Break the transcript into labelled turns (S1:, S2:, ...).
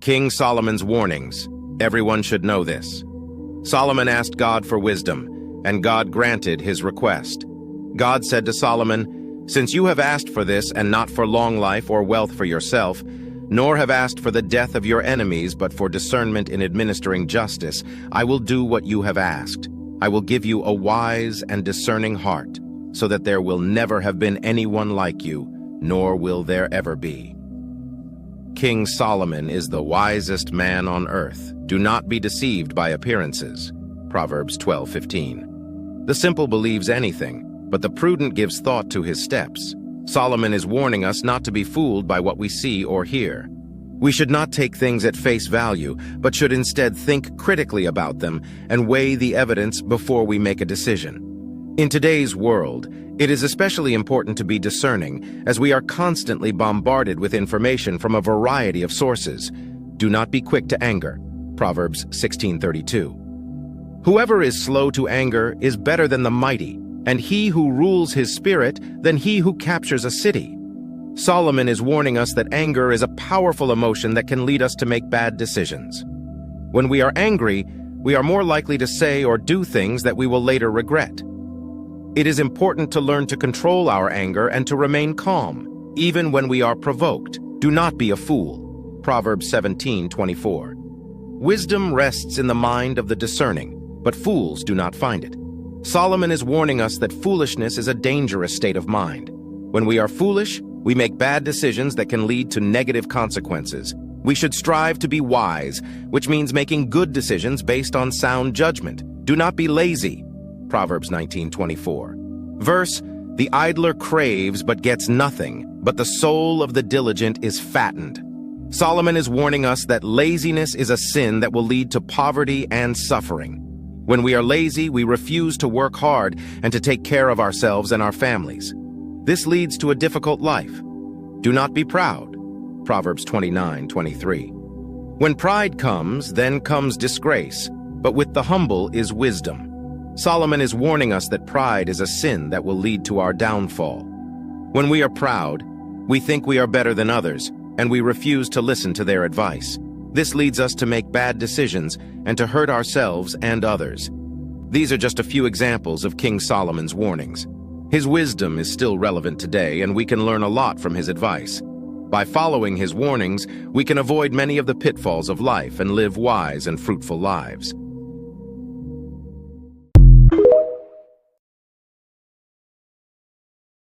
S1: King Solomon's warnings. Everyone should know this. Solomon asked God for wisdom, and God granted his request. God said to Solomon, "Since you have asked for this and not for long life or wealth for yourself, nor have asked for the death of your enemies but for discernment in administering justice, I will do what you have asked. I will give you a wise and discerning heart, so that there will never have been anyone like you, nor will there ever be." King Solomon is the wisest man on earth. Do not be deceived by appearances. Proverbs 12:15. The simple believes anything, but the prudent gives thought to his steps. Solomon is warning us not to be fooled by what we see or hear. We should not take things at face value, but should instead think critically about them and weigh the evidence before we make a decision. In today's world, it is especially important to be discerning, as we are constantly bombarded with information from a variety of sources. Do not be quick to anger. Proverbs 16:32. Whoever is slow to anger is better than the mighty, and he who rules his spirit than he who captures a city. Solomon is warning us that anger is a powerful emotion that can lead us to make bad decisions. When we are angry, we are more likely to say or do things that we will later regret. It is important to learn to control our anger and to remain calm, even when we are provoked. Do not be a fool. Proverbs 17:24. Wisdom rests in the mind of the discerning, but fools do not find it. Solomon is warning us that foolishness is a dangerous state of mind. When we are foolish, we make bad decisions that can lead to negative consequences. We should strive to be wise, which means making good decisions based on sound judgment. Do not be lazy. Proverbs 19:24. Verse, "The idler craves but gets nothing, but the soul of the diligent is fattened." Solomon is warning us that laziness is a sin that will lead to poverty and suffering. When we are lazy, we refuse to work hard and to take care of ourselves and our families. This leads to a difficult life. Do not be proud. Proverbs 29:23. When pride comes, then comes disgrace, but with the humble is wisdom. Solomon is warning us that pride is a sin that will lead to our downfall. When we are proud, we think we are better than others, and we refuse to listen to their advice. This leads us to make bad decisions and to hurt ourselves and others. These are just a few examples of King Solomon's warnings. His wisdom is still relevant today, and we can learn a lot from his advice. By following his warnings, we can avoid many of the pitfalls of life and live wise and fruitful lives.